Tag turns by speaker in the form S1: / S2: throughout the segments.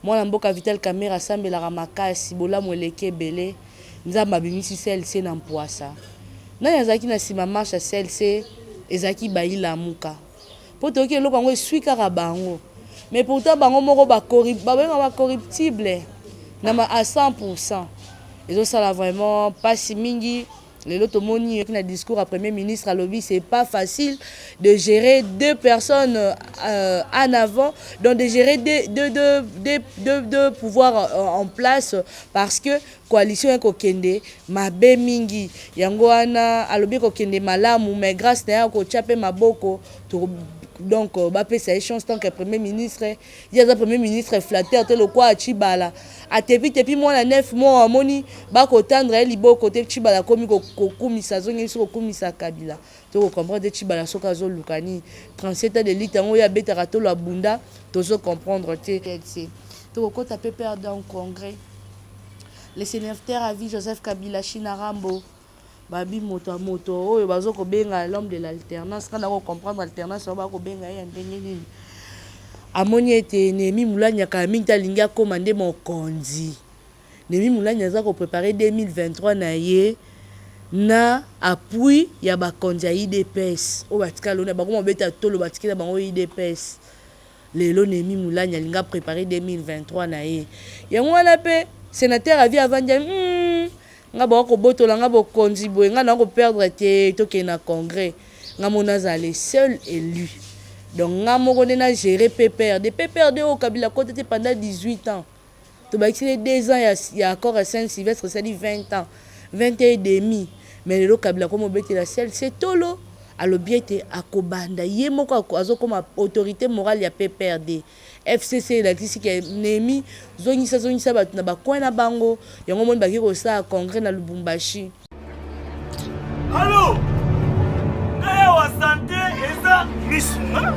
S1: Moi, Mboka Vital Caméra, Sambe la Ramakasi, Bola Mweleke Belé, Nzamba Bimisi CLC Nampoasa. Na yazaki na sima marche à CLC, ezaki bayi la muka. Pour te dire que l'on suit Karabango. Mais pourtant, bango moko ba corruptible. À 100%. Et ça là vraiment pas si mingi. Les autres moni qui na discours à premier ministre à lobby, c'est pas facile de gérer deux personnes en avant, donc de gérer deux pouvoirs en place parce que coalition est kokende mabe mingi yango ana à lobby kokende malamu mais grâce na ko chape maboko donc bapé sa chance tant que premier ministre il y a un premier ministre flatteur tel quoi Chibala a tepi moi la 9 mois moni ba ko tendre libo côté Chibala komi ko kumisa zongi so kumisa Kabila to comprendre Chibala soka zo lukani 37 ans de lutte ngo ya betara to la bunda to zo comprendre TLC to ko taper perdre en congrès les sénateurs à vie Joseph Kabila Chinarambo babi moto oyo bazo ko benga l'homme de l'alternance quand on comprendre alternance ba ko benga ya ndenge nini amoni ete Nemi Moulanya ka minta linga commander mon kondi Nemi Moulanya za ko préparer 2023 na ye na appui ya ba kondi IDPS o batika lona ba ko beta tolo batika bango IDPS lelo Nemi Moulanya linga préparer 2023 na ye yango wana pe sénateur a vie avant nga ba ko botola nga bo konzi boye nga na ko perdre te toke na congrès nga mona za les seuls élus donc nga moko na gérer PPRD au Kabila côté pendant 18 ans to ba xile 2 ans ya accord à Saint-Sylvestre ça dit 20 ans 20 et demi mais le Kabila comme obete la seule c'est tolo alobiete akobanda ye moko azo comme autorité morale ya PPRD FCC la tisi ke Nemi zongisa batu na bakwa na bango yango moni baki ko sa congrès na Lubumbashi.
S2: Allô kaya wa santé eza misuma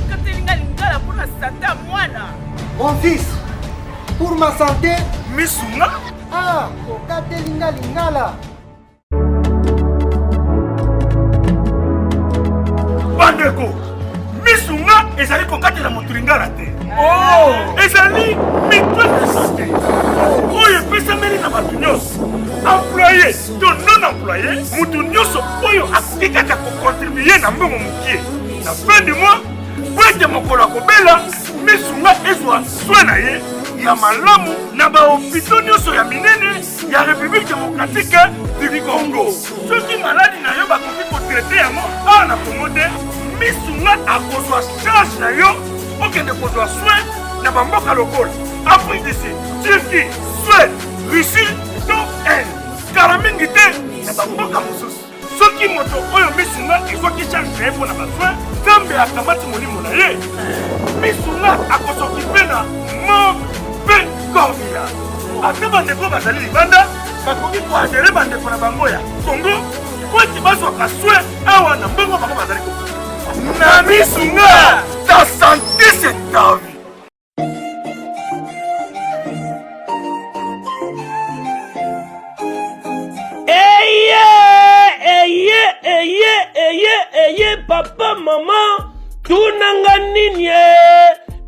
S2: katelinga lingala pour la santé à mwana
S3: mon fils pour ma santé
S2: misuma
S3: katelinga lingala
S2: bandeko misunga ezali kokatela motu lingala te ezali mitwe de santé oyo epesameli na bato nyonso employé to non employé motu nyonso oyo akoki kaka kokontribue na mbongo mokie na fin du mois po ete mokolo akobela misunga ezwa swe na ye ya malamu na bahopito nyonso ya minene ya république démocratique du Congo soki maladi na yo bakoki kotraite yango awa na Congo te misunga akozwa charge na yo okende kozwa soin na bamboka lokola Afrique du Sud, Turquie, Suède, Russie to Inde kala mingi te na bamboka mosusu soki moto oyo misunga ezwaki charge na ye mpona basoin Nzambe akamati molimo na ye misunga akosokipe na mabe korbia ate bandeko bazali libanda bakoki koadere bandeko na bango ya Congo po ete bazwaka soin awa na mbongo bango bazali kokoki na misunga ta santé c'est ta vie.
S4: Eye papa maman tunanga nini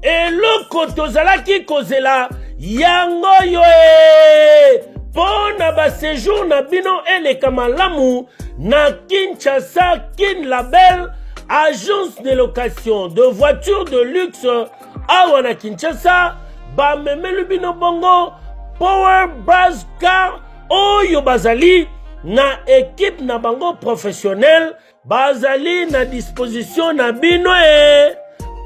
S4: eloko tozalaki kozela yango yo pona ba séjour na bino eleka malamu na Kinshasa Kin Label agence de location de voitures de luxe awa na Kinshasa ba memelu bino bongo Power Buzz Car oyo bazali na équipe na bango professionnel bazali na disposition na bino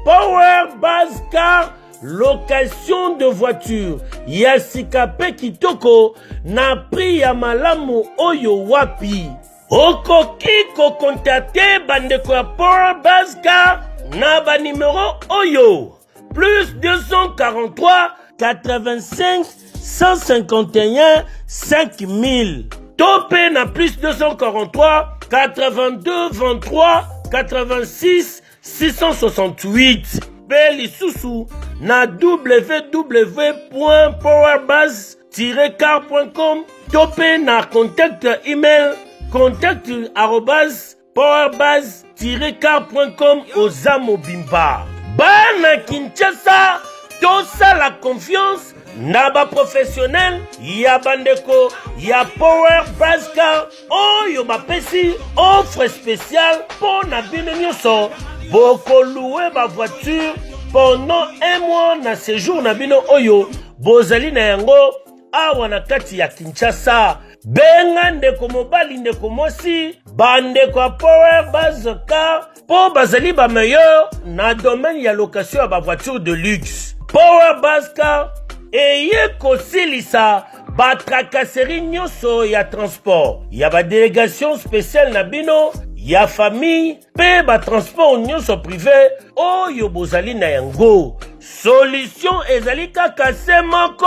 S4: Power Buzz Car location de voiture ya sikape kitoko na prix ya malamu oyo wapi okoki kokontakte bandeko ya Power Buzz Car na ba numéro oyo plus 243 85 151 5000 topé na plus 243 82 23 86 668 Beli Soussou na www.powerbuzz-car.com topé na contact email contact@powerbuzz-car.com Ozamo Bimba bana Kinshasa tosa la confiance na ba professionnel ya bandeko ya Power Baska oyo bapesi offre spéciale pour na bino nyonso boko louer ba voiture pendant un mois na séjour na bino oyo bozali na yango awa na kati ya Kinshasa. Benga ndeko mobali ndeko mosi bandeko ya Power Baska po bazali ba meilleur na domaine ya location ya ba voiture de luxe. Power Baska eye kosilisa ba tracasserie nyonso ya transport ya ba délégation spéciale na bino ya famille pe ba transport nyonso privé oyo bozali na yango. Solution ezali kaka se moko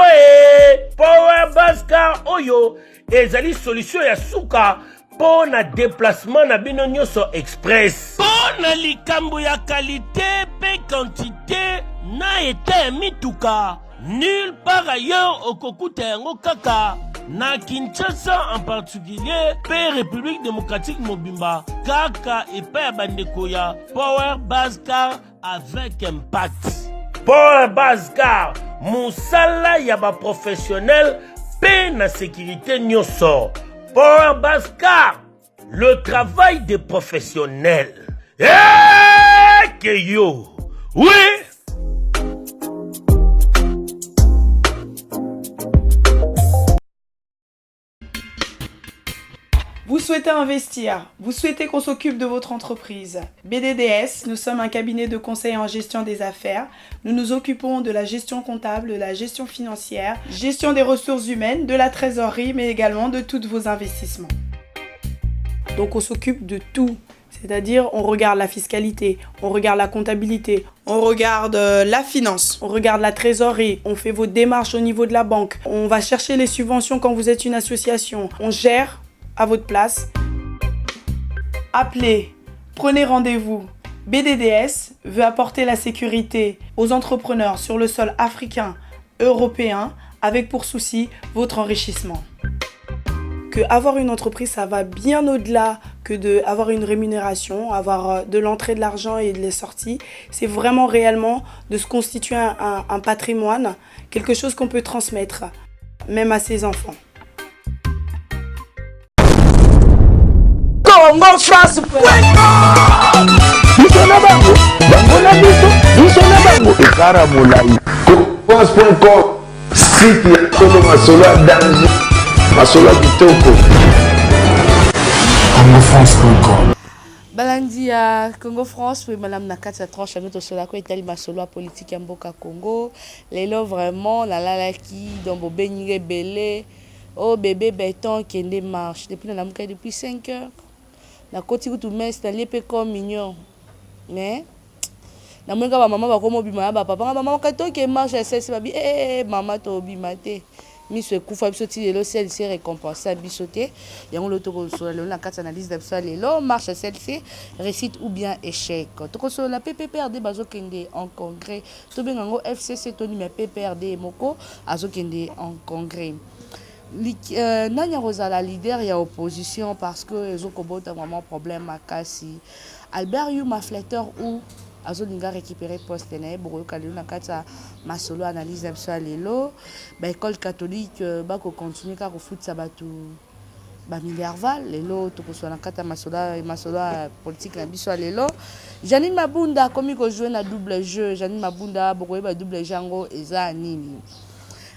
S4: Power Baska oyo ezali solution ya suka po na déplacement na bino nyonso express. Po na likambo ya qualité pe quantité na ete mituka nulle part ailleurs au kokuta yango kaka na Kinshasa en particulier pe République démocratique mobimba kaka epai ya bandeko ya Power Baska avec impact. Power Baska musala ya ba professionnel pe na sécurité nyonso. Power Baska, le travail des professionnels. Que yo, oui.
S5: Vous souhaitez investir, vous souhaitez qu'on s'occupe de votre entreprise. BDDS, nous sommes un cabinet de conseil en gestion des affaires. Nous nous occupons de la gestion comptable, de la gestion financière, gestion des ressources humaines, de la trésorerie, mais également de tous vos investissements. Donc on s'occupe de tout. C'est-à-dire, on regarde la fiscalité, on regarde la comptabilité, on regarde la finance, on regarde la trésorerie, on fait vos démarches au niveau de la banque, on va chercher les subventions quand vous êtes une association, on gère à votre place. Appelez, prenez rendez-vous. BDDS veut apporter la sécurité aux entrepreneurs sur le sol africain, européen, avec pour souci votre enrichissement. Que avoir une entreprise, ça va bien au-delà que d'avoir une rémunération, avoir de l'entrée de l'argent et de les sorties. C'est vraiment réellement de se constituer un patrimoine, quelque chose qu'on peut transmettre, même à ses enfants.
S6: Congo France France.com site ya Tolo Masolo ya danger Masolo ya kitoko Congo France.com
S1: balandi ya Congo France pe madame na kati ya tranche ya notre sola ko etali masolo ya politique ya mboka Congo lelo vraiment la lalaki donc bobengi belé oh bébé béton kende marche depuis na lamuka depuis 5 heures na koti kutu mes na lié comme mignon mais na mwenga ba maman ba komo bima ba papa ba maman kato ke marche SS ba bi maman to bima te mi se kufa biso ti lelo celle c'est récompensé biso te yango lo to ko so lelo na kati analyse d'absol lelo marche celle-ci réussite ou bien échec to ko so la PPRD bazo kende en congrès to bengango FCC to ni me PPRD moko azo kende en congrès. Nanya Rosala leader ya opposition parce que ils ont combattu vraiment problème à Kassi. Albert Yuma flatteur ou azolinga récupérer poste na boko kalelo na kata masolo analyse d'absol lelo ba école catholique ba ko continuer ka ko foot sabatu ba milliardval lelo to ko so na kata masolo politique na biso lelo Janine Mabunda komi ko jouer na double jeu Janine Mabunda boko ba double jango eza nini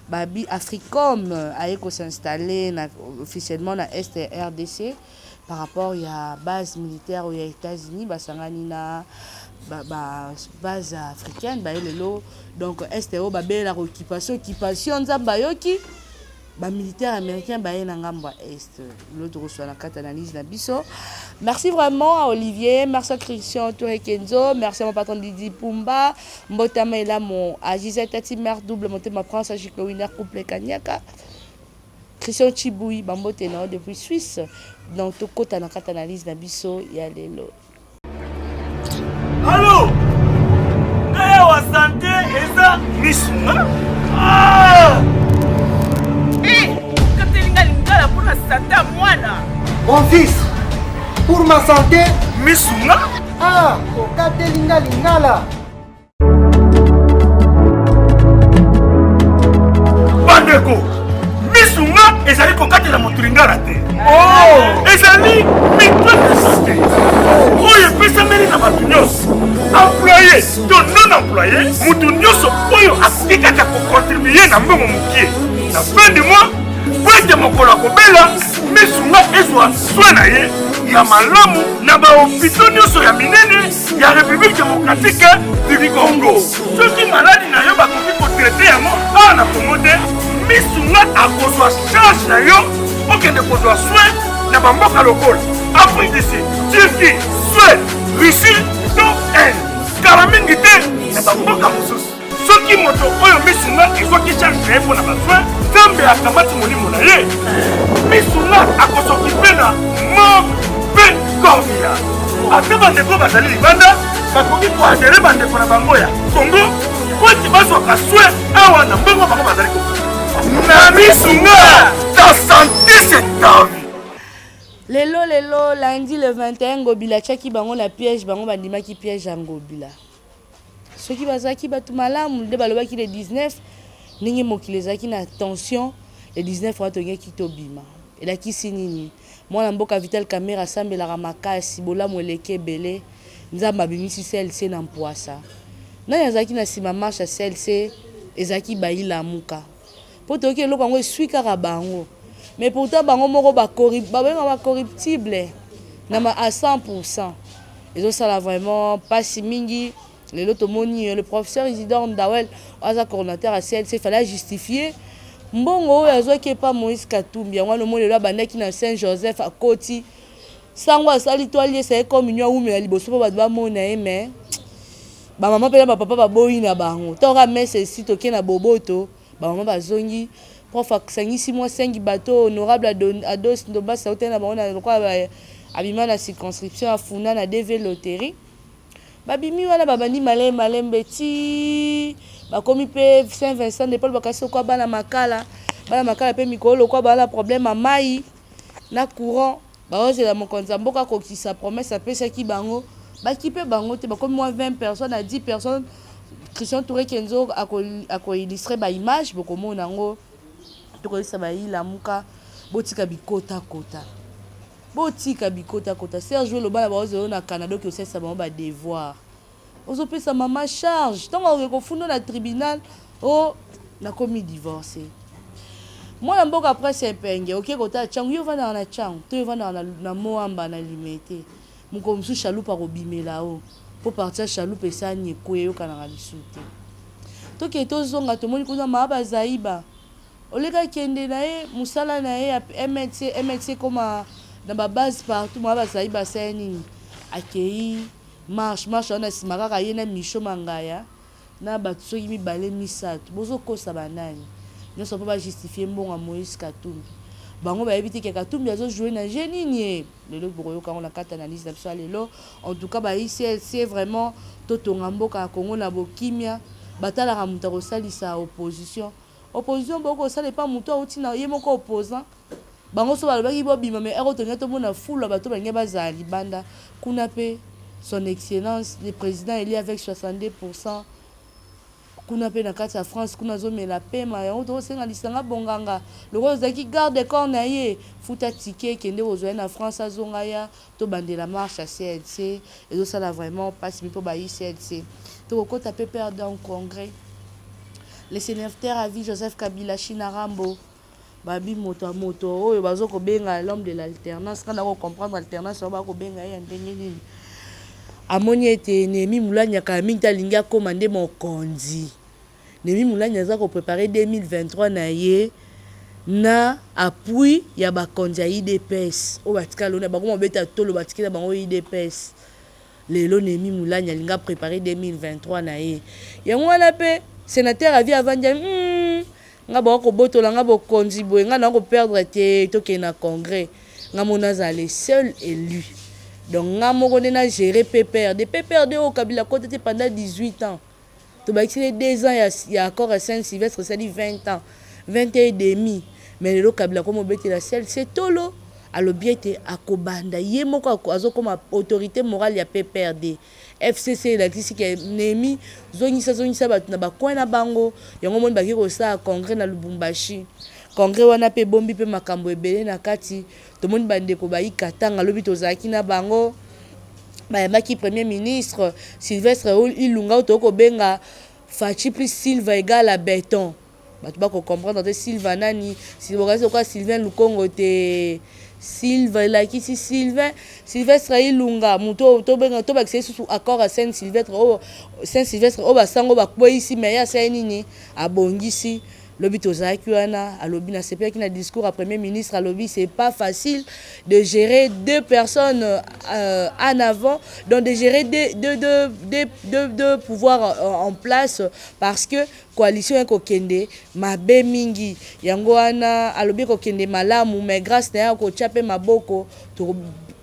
S1: Babi Africom a s'installer officiellement dans RDC par rapport à base militaire aux États-Unis, basangani na base africaine, donc STO babé la occupation zambayoki ba militaire américain baé na ngamba est l'autre reçoit la carte analyse na biso. Merci vraiment à Olivier, merci à Christian Touré Kenzo, merci à mon patron Didi Pumba, Mbotama et là mon à Gisèle Tati mère double monté ma France à Chico Winner couple Kanyaka. Christian Chiboui bambote na depuis Suisse. Donc tout côté na carte analyse na biso ya lelo.
S2: Allô? Wa santé eza misuma? Ah!
S3: Mon fils, pour ma santé,
S2: Misuma?
S3: ah, okate linga lingala.
S2: bandeko misunga ezali kokatela moturingala te ezali mitwekesa te oyo epesameli na bato nyonso employé to non employé motu nyonso oyo akoki kaka kokontribue na mbongo mokie na fin du mois po ete mokolo akobela misunga ezwa swe na ye ya malamu na bahopito nyonso ya minene ya république démocratique du Congo. Soki maladi na yo bakoki kotraite yango awa na Congo te misunga akozwa charge na yo okende kozwa soin na bamboka lokola Afrique du Sud, Turquie, Suède, Russie to Inde kala mingi te na bamboka mosusu. Soki moto oyo misunga ezwaki charge na ye mpo na basoin nzambe akamati molimo na ye misunga akosokipe na mort mpe korbia ate bandeko bazali libanda bakoki koadere bandeko na bango ya Congo po ete bazwaka soin awa na mbongo bango bazali na misunga ta santé c'est ta vie.
S1: Lelo lundi le 21 ngobila tchaki bango na piège bango bandimaki piège ya ngobila soki bazaki bato malamu nde balobaki le 19 ndenge mokili ezalaki na tension le 19 wana tongeki tobima elakisi nini mwana mboka Vital Kamerhe asambelaka makasi bolamu eleki ebele nzambe abimisi CLC na mpwasa nani azalaki na nsima marshe ya CLC ezalaki bayilamuka mpo toyoki eloko yango eswi kaka bango mais pourtant bango moko babenga bacorruptible na à 100%. ezosala vraiment pasi mingi lelo tomoni le professeur Isidore Ndawel aza coordinateur à CLC fallait justifier mbongo oyo azwaki epa Moïse Katumbi yango wana omoni lelo abandaki na Saint Joseph akoti sango asali toali esaye communion aumela liboso mpo bato bamona ye mais bamama mpe na bapapa baboyi na bango ntango mese esi toke na boboto bamama bazongi prof asangisi mwa 5 bateau honorable Ados Ndobasa ote na bango na lokwa abima na circonscription afunda na DV loterie babimi wana babandi malembe ti bakomi pe Saint Vincent de Paul bakasi kwa bana makala pe mikolo kwa bana problème à mai na courant baozela mokonza mboka kokisa promesse apesaki bango bakipe bango te bakomi moins 20 personnes à 10 personnes. Christian Touré Kenzo ako illustrer ba image bokomona ngo tokolisa bayilamuka botika bikota kota Serge Lobala baozo na Canada ki osesa bango ba devoir ozopesa mama charge ntango okofunda na tribunal o nakomi divorcé mwana mboka après sepenge oke kota changu yo vanda na changu to yo vanda na moamba na limete moko musu chaloupe akobimela o po partir chaloupe esani ekwe kana lisute toke tozonga tomoni kuna maaba zaiba oleka kende na ye musala na ye MTC koma na ba base partout maaba zaiba sani akei marche wana sima kaka ye na Micho Mangaya na bato soki mibale misato bozokosa banani nyonso mpo bajustifier mbongo Moïse Katumbi bango bayebi te ke Katumbi azojouer na jeu nini lelo bokoyoka ngo na kati analyse na biso lelo en tout cas CLC vraiment totonga mboka ya Congo na bokimia batalaka moto akosalisa opposition bokosala epa moto auti na ye moko opposant bango so balobaki bobima mais erotonga tomona fula bato balingi bazala libanda kuna pe son excellence le président élu avec 62%. Kuna pe na kati ya France kuna zomela pema yango tosenga lisanga bonganga loko zaki garde corps na ye futa ticket kende ozwa na France azonga ya to bandela marche à CLC et ça là vraiment passe pour ba CLC to kota pe perdre en congrès le sénateur à vie Joseph Kabila Chinarambo babi moto oyo bazoko benga l'homme de l'alternance quand on comprendre alternance on va ko benga ya ndenge nini amoni ete Nemi Moulanya mingi talingi akomande mokonzi Nemi Moulanya aza ko préparer 2023 na ye na appui ya bakonzi ya IDPS o batika lona bakoma beta tolo batikela bango IDPS lelo Nemi Moulanya alinga préparer 2023 na ye yango wana pe sénateur avi avanja nga bako botola nga bokonzi boye nga na ko perdre te toke na congrès nga mona za le seul élu. Donc, on a géré PPRD. PPRD au Kabila côté pendant 18 ans. Tu vas essayer 2 ans, il y a encore à Saint-Sylvestre, ça dit 20 ans. 20 ans et demi. Mais le Kabila, comme on bête la selle, c'est Tolo. alobi ete akobanda ye moko azokoma autorité morale ya PPRD FCC elakisi ke nemi zongisa bato na bakoin na bango yango moni baki kosala congrès na Lubumbashi. Congrès wana pe bombi pe makambo ebele na kati tomoni bandeko bayi Katanga alobi tozalaki na bango bayambaki premier ministre Sylvestre Ilunga otoko benga Fachi plus Silva égale à béton. Bato bako comprendre te Silva nani si bokasi kwa Sylvain Lukongo te Silva like si Sylvestre Ilunga muto to benga to bakse sous accord à Saint-Sylvestre o basango bakwe ici mais ya sa nini abongisi lobi tozaki wana alobi na sepia ki na discours à premier ministre alobi c'est pas facile de gérer deux personnes en avant donc de gérer deux pouvoirs en place parce que coalition est kokende mabe mingi yango wana alobi kokende malamu mais grâce na ya ko chape maboko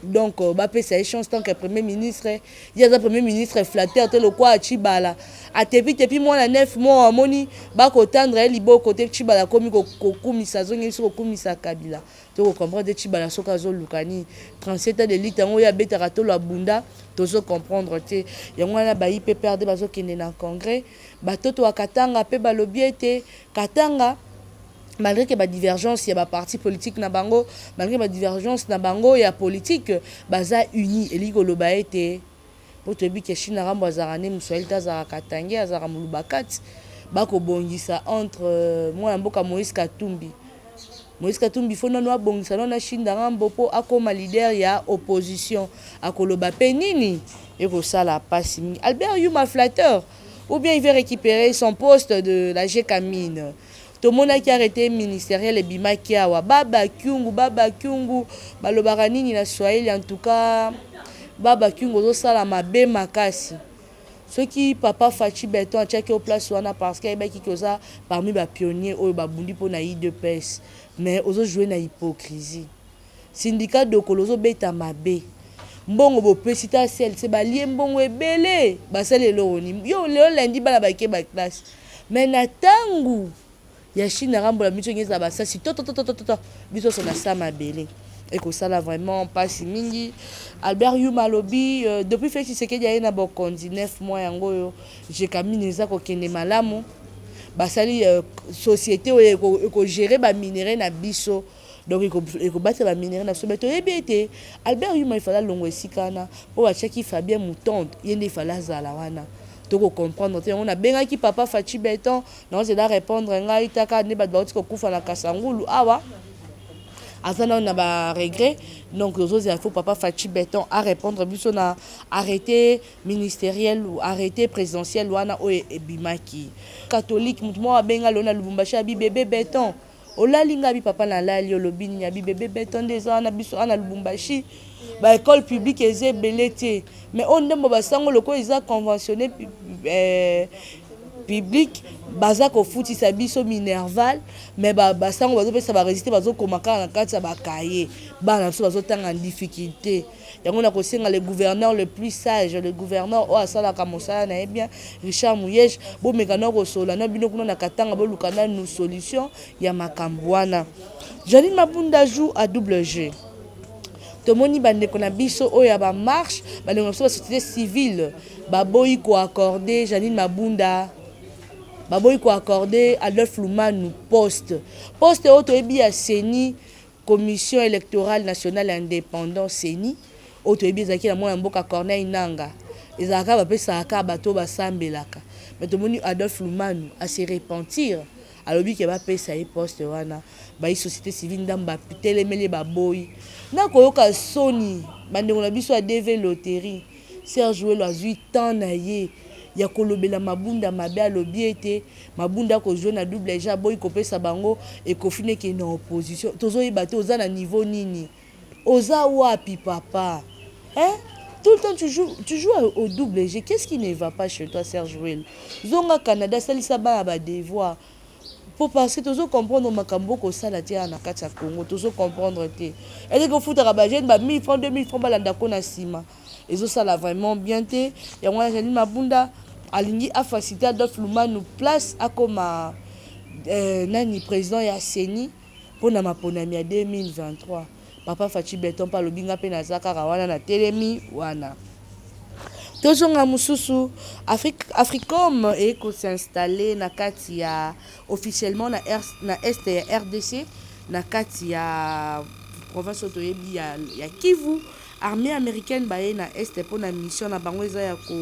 S1: donc bapesa échange tant que premier ministre il y a premier ministre flatteur te le quoi Chibala a tepi mwana 9 mois amoni bako tendre liboko te Chibala komi kokumisa zongi so kokumisa Kabila to comprendre Chibala soka zo lukani 37 ans de lit tango ya betaka to la bunda to zo comprendre te yango wana ba IP perdre bazo kende na congrès batoto wa Katanga pe balobi ete Katanga malgré que la divergence il y a parti politique na bango malgré la divergence na bango il y a politique baza uni eliko loba ete pour te bi que China rambo azarane muswahili tazara katange azara mulubakat bako bongisa entre moi mboka Moïse Katumbi fo nano abongisa nona China rambo po akoma leader ya opposition akoloba pe nini eko sala pasi Albert Yuma flatteur ou bien il veut récupérer son poste de la G-Camine. Tout le monde qui a arrêté ministériel et bimaki awa baba kyungu balobaka nini na Swahili en tout cas baba kyungu zo sala mabe makasi ceux qui papa Fachi Beton a checké au place wana parce qu'il y a qui koza parmi ba pionniers oyo babundi po na IDPS mais ozo jouer na hypocrisie syndicat de kolozo beta mabe mbongo bo pesita sel se balie mbongo ebele basale loni yo leo lundi bala ba ke ba classe mais na tangu ya Chine rambo la micho ngeza basa si to biso sona sama belé et que ça là vraiment pas si mingi Albert Yuma lobi depuis fait c'est que y a na bokondi 9 mois yango yo j'ai camine za ko kende malamu basali société ko gérer ba minerai na biso donc il ko battre ba minerai na sobeto ebete Albert Yuma il fallait longo esikana pour acha ki Fabien Moutonde yende il fallait zala wana to comprendre on a benga ki papa Fachi Beton non c'est da répondre ngai taka ne ba bauti ko kufa na Kasangulu awa azana on a ba regret donc aux autres il faut papa Fachi Beton à répondre biso na arrêté ministériel ou arrêté présidentiel wana o ebimaki catholique mutu mo benga lona Lubumbashi abi bébé Beton olalinga bi papa na lali olobini abi bébé Beton des ana biso ana Lubumbashi ba école publique ezebelete mais on ndembo basango loko eza conventionné public baza ko futi sa biso minerval mais basango bazo pesa ba résister bazo komaka na kati ya bakaye bana biso bazo tanga en difficulté yango na kosenga le gouverneur le plus sage le gouverneur o asala ka mosala na bien Richard Mouyej bo mekano ko sola na bino kuna na Katanga bo lukana nous solution ya makambwana Janine Mabunda joue à double G. Tomoni bandeko na biso oya ba marche bandeko na société civile baboyi ko accorder Janine Mabunda baboyi ko accorder Adolphe Lumanu poste auto ebi ya CENI commission électorale nationale indépendante CENI auto ebi zaki na mwana mboka Corneille Nanga ezaka ba pesa ka bato basambelaka mais tomoni Adolphe Lumanu a se repentir alobi ke ba pesa e poste wana ba société civile ndamba telemeli baboyi na koyoka soni bandeko na biso a DV loterie Serge Welo azui temps na ye ya kolobela Mabunda mabe alobi ete Mabunda ko jouer na double ja boy ko pesa bango et ko fine ke na opposition tozo yeba te oza na niveau nini oza wapi papa hein tout le temps tu joues au double G. Qu'est-ce qui ne va pas chez toi Serge Welo zonga Canada salisa ba ba devoir pour parce que tozo comprendre makambo ko sala te na kati ya Congo tozo comprendre te et que futa ka ba jeune ba 1000 francs 2000 francs balanda ko na sima ezo sala vraiment bien te ya mwana Janine Mabunda alingi a facilité Adolphe Lumanu place akoma nani président ya CENI pour na maponami ya 2023 papa Fachi Beton pa lobinga pe na zakara wana na telemi wana. Tozonga mususu Africom eko s'installer na kati ya officiellement na est ya RDC na kati ya province otoyebi ya Kivu. Armée américaine baye na est pour na mission na bango eza ya ko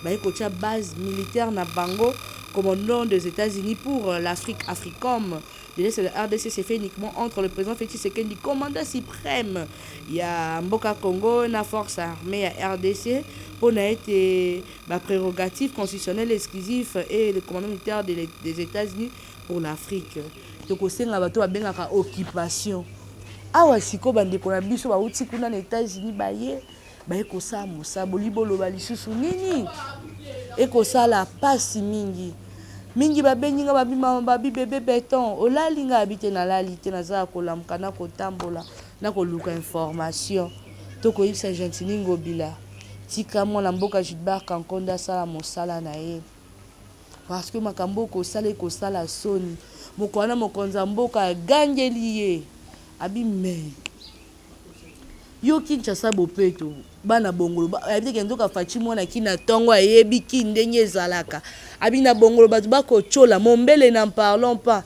S1: baye ko tia base militaire na bango commandant des États-Unis pour l'Afrique Africom. Le RDC s'est fait uniquement entre le président Félix Tshisekedi, commandant suprême. Il y a Mboka Congo, la force armée à RDC, pour été ma prérogative constitutionnelle exclusive et le commandant militaire des États-Unis pour l'Afrique. Donc au sein de la bateau a occupation. Awa siko bande ko na biso ba uti kuna na États-Unis baye ko sa musa bolibolo balisusu nini e ko sala pasi mingi babenginga babi bébé béton olalinga habité na lalité na za ko lamka na ko tambola na ko luka information to ko yisa gentili ngobila tika mona mboka Gilbert Kankonda sala mosala na ye parce que makambo ko sala soni mokwana mokonza mboka gangeli ye abime yo Kinshasa bopeto bana bongolo abite kendoka Fachi mwana kina tongo ayebi kindenge zalaka abina bongolo batu bako chola mombele n'en parlons pas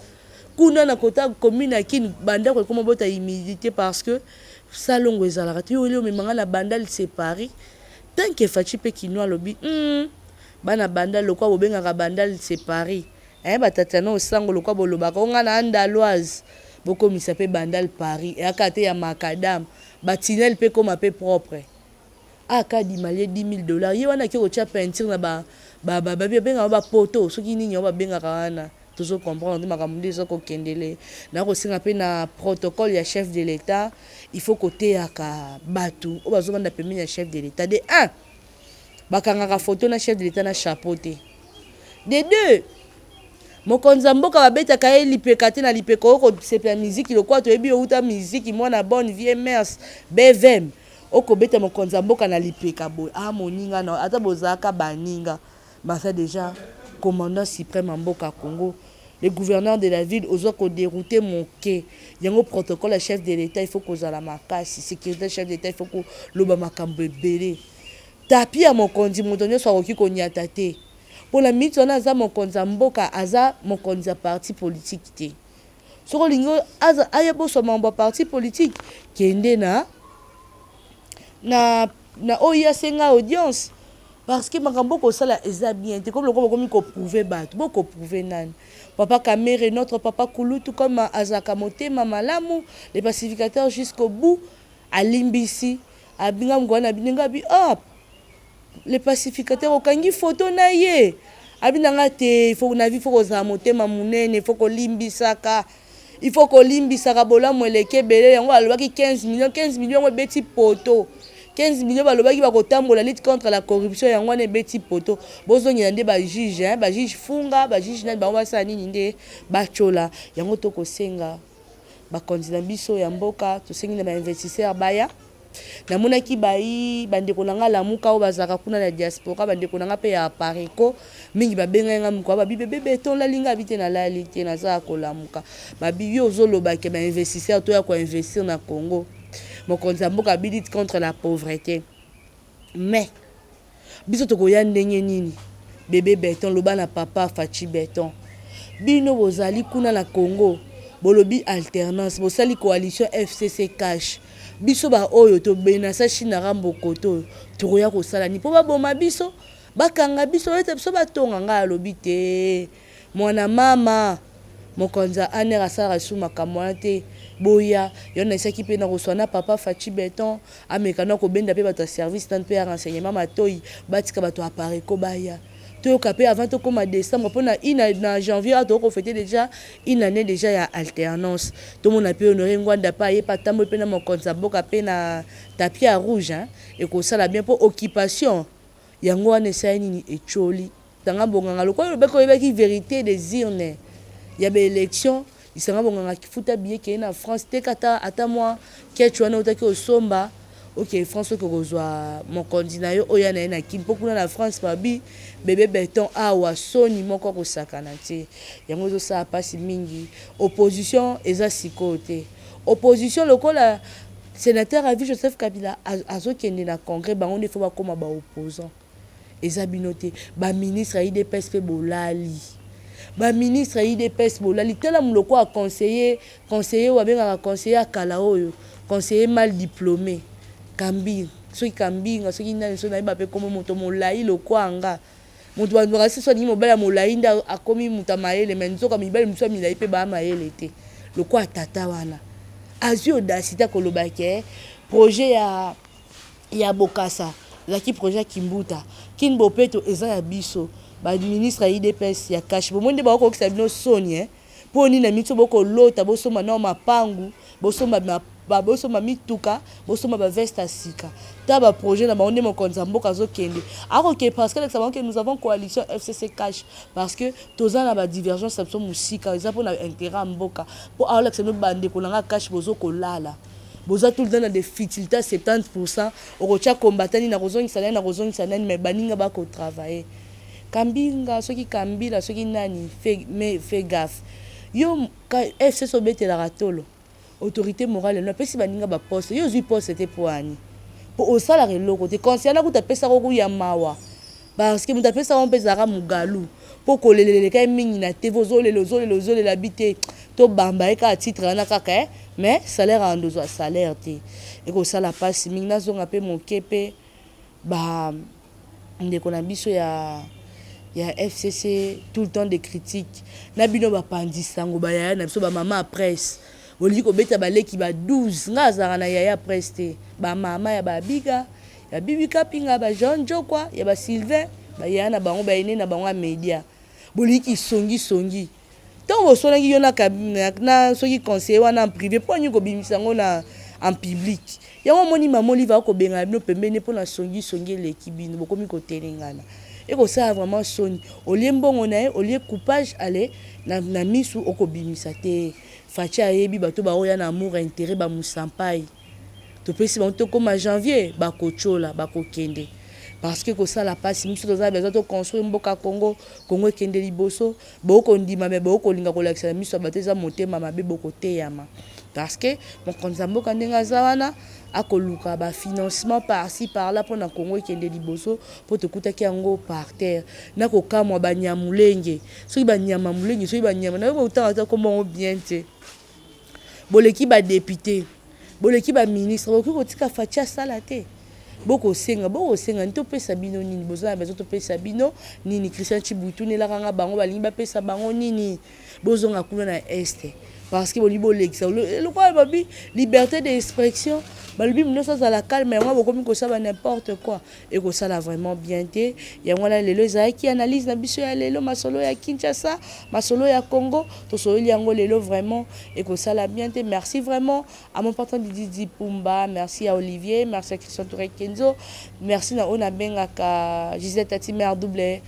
S1: kuna na kota commune kin banda ko comme bota humidité parce que salongo ezalaka yo leo memanga na bandal séparé tant que Fachi pe kinwa lobi bana bandal lokwa bobengaka bandal séparé batatana osango lokwa bolobaka onga na andaloise boko misape bandal Paris et akate ya macadam batinel pe comme peu propre aka di malien $10,000 ye wana ki ko tia peinture na ba benga ba poto soki nini ba benga kana toujours comprendre makambo ndezo ko kendele na ko singa pe na protocole ya chef de l'état il faut côté aka batu o bazo banda pemini ya chef de l'état de 1 bakanga ka photo na chef de l'état na chapeau te de 2 mokonza mboka babeta kaye lipeka te na lipeka oko sepla musique lokwa to ebi outa musique mwana bonne vie mers bevem oko beta mokonza mboka na lipeka boy moninga na ata bozaka baninga basa déjà commandant suprême mboka Congo le gouverneur de la ville ozo ko dérouter mon quai yango protocole chef de l'état il faut ko zala makasi sécurité chef d'état il faut ko loba makambo ebele tapi ya mokonzi motonyo so oki ko nyata te pour la mise on aza mokonza mboka aza mokonza parti politique te soko lingo aza ayebo so membre parti politique kende na oya senga audience parce que makambo ko sala eza bien te comme le comme ko prouver bat boko prouver nan papa Kamere notre papa Kulutu comme azaka motema malamu les pacificateurs jusqu'au bout alimbisi abinga ngwana binga bi hop les pacificateurs okangi photo na ye abinanga te il faut na vie faut za motema munene il faut ko limbisaka il faut ko limbisaka bola mweleke belé yango alobaki 15 millions beti poto 15 millions balobaki bakotambola lutte contre la corruption yango ne beti poto bozongi nde ba juge ba juge funga ba juge na bango basala nini nde bachola yango to ko senga ba candidat biso ya mboka to sengi na ba investisseur baya na monaki bayi bandeko nanga lamuka o bazaka kuna na diaspora bandeko nanga pe ya pareko mingi babenga nga mko ba bibebe beton la linga bite na la lite na za ko lamuka ba biyo zoloba ke ba investisseur to ya ko investir na Congo mokonza mboka bidit contre la pauvreté mais biso to ko ya ndenge nini bébé beton loba na papa Fachi Beton bino bozali kuna na Congo bolobi alternance bosali coalition FCC cash biso ba oyo to bena sa China rambokoto to ya ko sala ni po ba boma biso bakanga biso ete biso batonga nga lobi te mwana mama mokonza anera sara suma kamwate boya yona saki pe na koswana papa Fachi Beton amekana ko benda pe bato service tant pe renseignement matoi batika bato appareil ko baya to kapé avant to comme décembre pour na janvier to ko fêter déjà une année déjà ya alternance to mona pe honorer ngwanda pa ye patambo pe na mokonza boka pe na tapis à rouge et ko sala bien pour occupation yango wana sa nini echoli tanga bonganga lokolo beko yebaki vérité des urnes ya be élection isanga bonganga kifuta billet ke na France te kata ata moi ketchu wana otaki osomba OK France ko kozwa mon candidat yo oya na kin pokuna na France babi bébé beton awa soni moko ko sakana te yango zo sa pasi mingi opposition eza sikote opposition lokola sénateur a vu Joseph Kabila azokende na congrès bango ne faut pas comme ba opposant eza binoté ba ministre a IDPS pe bolali ba ministre a IDPS bolali tela muloko a conseiller ou abenga conseiller akala oyo conseiller mal diplômé kambi soki kambinga soki nani so na ba pe comme moto molai lokwanga moto ba ngasi so ni mobala molai nda akomi muta maele menzo ka mibali muso milai pe ba maele te lokwa tata wana azio d'audacité kolobake projet ya Bokassa laki projet Kimbuta Kinbopeto eza ya biso ba ministre ya IDPS ya cash bomonde ba ko kisabino soni poni na mito boko lota bosoma na mapangu bosoma mituka bosoma ba veste sika ta ba projet na baonde mokonza mboka zokende akoke parce que nous avons coalition FCC cash parce que toza na ba divergence absolu musika eza pour na intérêt mboka pour alex no bande ko nga cash bozo ko lala boza tout le temps na des difficultés 70% orocha combatani na rozongisa nani mais baninga ba ko travailler kambinga soki kambila soki nani fait gaffe yo ka FC sobete la ratolo autorité morale no pesi baninga ba poste yo zui poste c'était pour ani pour au salaire loko te conseiller na kuta pesa ko ya mawa parce que muta pesa on pesa ka mugalu pour kolelele ka mingi na te vozole la bité to bamba e ka titre na kaka mais salaire en dozo salaire te et ko sala passe mingi na zonga pe mon kepe ba ndeko na biso ya FCC tout le temps des critiques na bino ba pandisango ba ya na biso ba mama presse oli ko beta baleki ba 12 ngazara na ya presse ba mama ya ba biga ya bibi kapinga ba Jean Jokwa ya ba Sylvain ba ya na bango ba ine na bango media boliki songi tant bo sona ki yona na soki conseiller wana en privé po nyi ko bimisango na en public yango moni mamoli va ko benga bino pembene po na songi leki bino bokomi ko telengana et ko ça vraiment son oliembongo na olie coupage aller na misu okobimisa te facha yebi bato ba oya na amour intérêt ba musampai to pesi ba to comme janvier ba kochola ba kokende parce que ko ça la passe misu to za besoin to construire mboka Congo ekende liboso boko ndima me boko linga ko lakisa misu bateza motema mabe boko teyama parce que mon konzamboka ndenga zawana akoluka ba financement par-ci par-là pour na Congo ekende liboso pour te kutaki yango par terre na ko kamwa ba nyamulenge soki ba nyama mulenge soki ba nyama na ko utanga comment bien te boleki ba député boleki ba ministre boki ko tika facha sala te boko senga nto pesa bino nini bozana bezo to pesa bino nini Christian Chibutu ne la kanga bango balingi ba pesa bango nini bozonga kuna na este parce que bolibo lexa le quoi babi liberté d'expression balobi mino ça la calme yango bokomi ko sala n'importe quoi et ko sala vraiment bien te yango na lelo za qui analyse na biso ya lelo masolo ya Kinshasa masolo ya Congo to solo yango lelo vraiment et ko sala bien te merci vraiment à mon partenaire Didi Pumba, merci à Olivier, merci à Christian Touré Kenzo, merci na ona benga ka Gisèle Tati mère double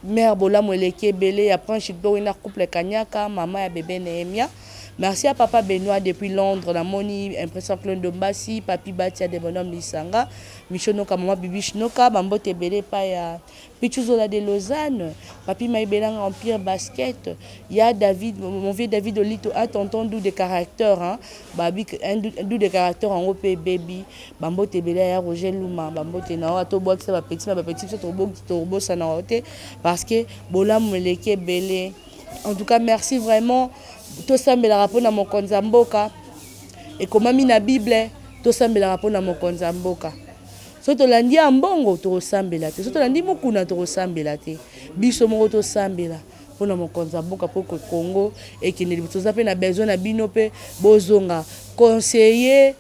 S1: mère bola moleke belé après chito ina couple kanyaka maman ya bébé Nehemia. Merci à papa Benoît depuis Londres, la moni impression Clone de Mbassi, papi Batia de bonhomme Lisanga, Michonoka maman Bibi Shnoka, Bambote belé pa ya Pichuzola de Lausanne, papi Maïbelang Empire Basket, il y a David, mon vieux David Olito, un tonton doux de caractère, hein, babi un doux de caractère en OP baby, Bambote belé ya Roger Luma, Bambote na to box ba petit so turbo ça na hote parce que bola moleke belé. En tout cas, merci vraiment. Tout ça me la rapport dans mon konzamboka et comme ami na Bible tout ça me la rapport dans mon konzamboka so to landi ambongo to sambela te so to landi mukuna to sambela te biso moko to sambela pour na mon konzamboka pour que Congo et qui ne biso pe na besoin na bino pe bozonga conseiller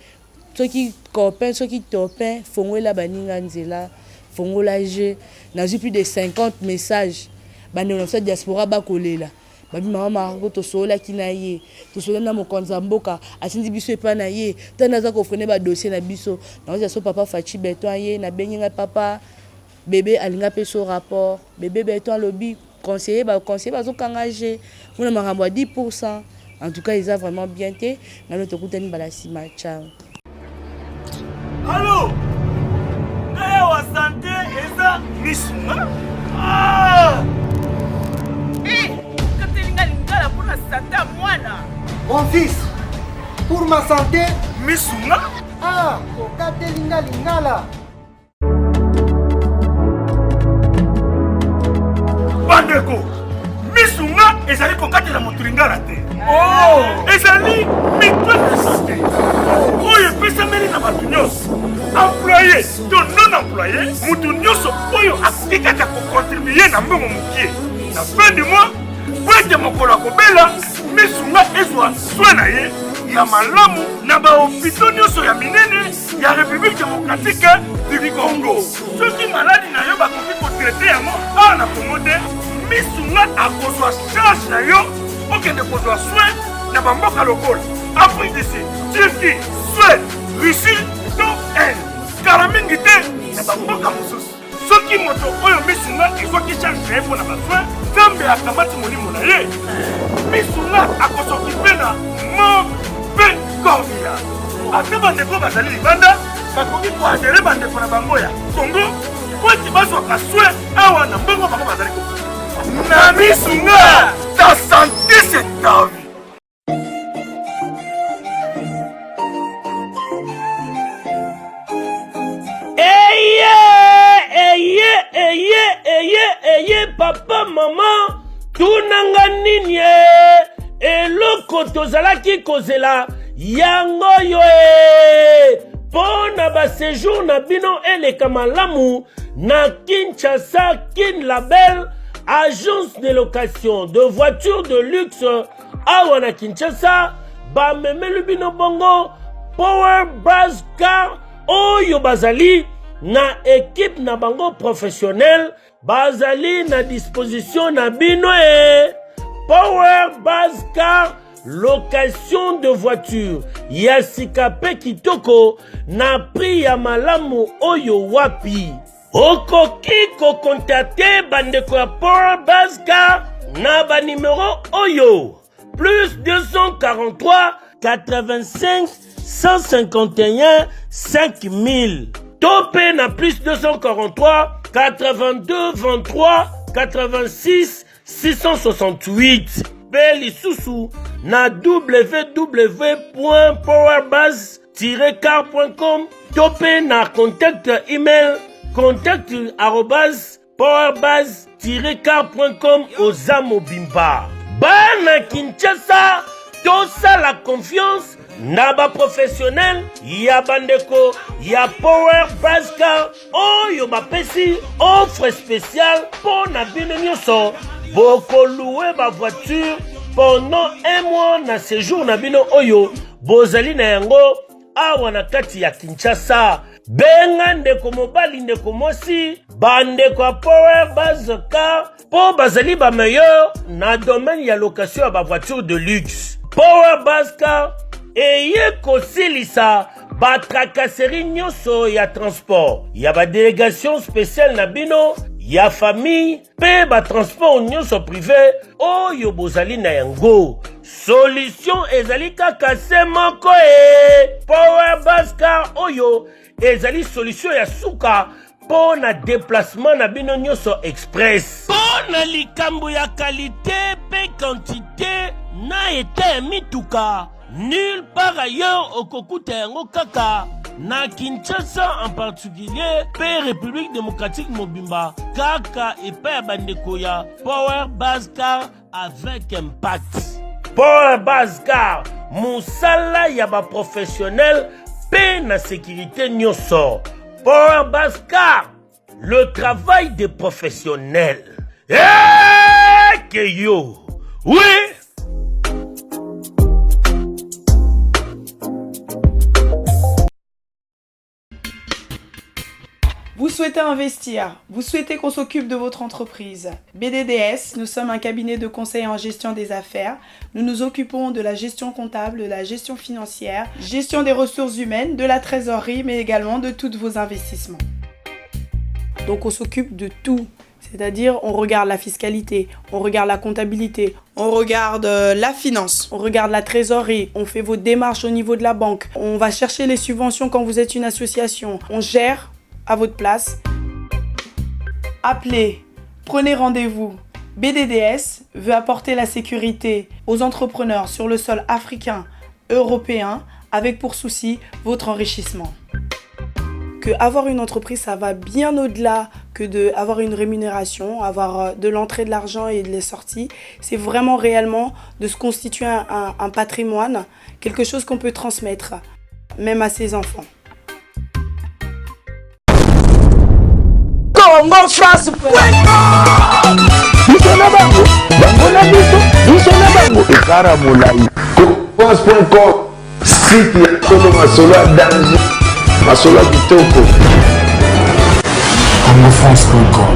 S1: ceux qui copains ceux qui topin fongola baninga nzela fongola je na plus de 50 messages bande na diaspora ba kolela babi mama to sola kinaye to sola na mokonza mboka asindi biso epa na ye tana za ko fone ba dossier na biso na zo papa Fachi Beton ye na benginga papa bébé alinga peso rapport bébé Beton lobby conseiller bazo kangaje mona makambo à 10%. En tout cas ils ont vraiment bien été na notre kutani bala sima ciao.
S2: Allô wa santé eza misuma
S3: Mon fils, pour ma santé,
S2: misunga
S3: Ah, kokate linga lingala.
S2: bandeko misunga ezali kokatela moto lingala te ezali mitoile sante oyo epesameli na bato nyonso employe to non employe moto nyonso oyo akoki kaka kokontribue na mbongo mokie na fin du mois po ete mokolo akobela misunga ezwa swe na ye ya malamu na bahopito nyonso ya minene ya république démocratique du Congo. Soki maladi na yo bakoki kotraite yango awa na Congo te misunga akozwa charge na yo okende kozwa soin na bamboka lokola Afrique du Sud, Turquie, Suède, Russie to Inde kala mingi te na bamboka mosusu. Soki moto oyo misunga ezwaki charge na ye mpo na basoin nzambe akamati molimo na ye misunga akosokipe na mabe korbia ate bandeko bazali libanda bakoki koadere bandeko na bango ya Congo po eti bazwaka soin awa na mbongo bango bazali na misunga ta santé c'est ta vie.
S4: Eye papa mama tunanga nini eloko tozalaki kozela yango yo pona ba séjour na bino eleka malamu na Kinshasa Kin Label agence de location de voitures de luxe awa na Kinshasa bamemelu bino bongo Power Brass Car oyo bazali na équipe na bango professionnel bazali na disposition na bino Power Brass Car location de voiture ya sikape kitoko na prix ya malamu oyo wapi okoki kokontakte bandeko ya Power Brass Car na ba numéro oyo plus 243 85 151 5000 topé na plus 243 82 23 86 668 Beli Soussou na www.powerbase-car.com topé na contact email contact@powerbase-car.com Ozamo Bimba. Bana Kinshasa tosa la confiance na ba professionnel ya bandeko ya Power Brass Car oyo bapesi offre spéciale pour na bino nyonso boko louer ba voiture pendant un mois na séjour na bino oyo bozali na yango awa na kati ya Kinshasa. Benga ndeko mobali ndeko mosi bandeko ya Power Brass Car po bazali ba meilleur na domaine ya location ya ba voiture de luxe. Power Brass Car eye kosilisa ba tracasserie nyonso ya transport ya ba délégation spéciale na bino ya famille pe ba transport nyonso privé oyo bozali na yango. Solution ezali kaka se moko Power Brass Car oyo ezali solution ya suka po na déplacement na bino nyonso express po na likambo ya qualité pe quantité na ete mituka nulle part ailleurs okokuta yango kaka na Kinshasa en particulier pe République démocratique mobimba kaka epai ya bandeko ya Power Brass Car avec impact. Power Brass Car musala ya ba professionnel pe na sécurité nyonso. Power Brass Car le travail des professionnels. Que yo oui.
S5: Vous souhaitez investir, vous souhaitez qu'on s'occupe de votre entreprise. BDDS, nous sommes un cabinet de conseil en gestion des affaires. Nous nous occupons de la gestion comptable, de la gestion financière, gestion des ressources humaines, de la trésorerie, mais également de tous vos investissements. Donc on s'occupe de tout. C'est-à-dire, on regarde la fiscalité, on regarde la comptabilité, on regarde la finance, on regarde la trésorerie, on fait vos démarches au niveau de la banque, on va chercher les subventions quand vous êtes une association, on gère à votre place. Appelez, prenez rendez-vous. BDDS veut apporter la sécurité aux entrepreneurs sur le sol africain, européen, avec pour souci votre enrichissement. Que avoir une entreprise, ça va bien au-delà que d'avoir une rémunération, avoir de l'entrée de l'argent et de la sortie. C'est vraiment réellement de se constituer un patrimoine, quelque chose qu'on peut transmettre, même à ses enfants.
S4: Congo France
S6: France.com site ya Kolo Masolo ya danger Masolo ya kitoko.
S7: CongoFrance.com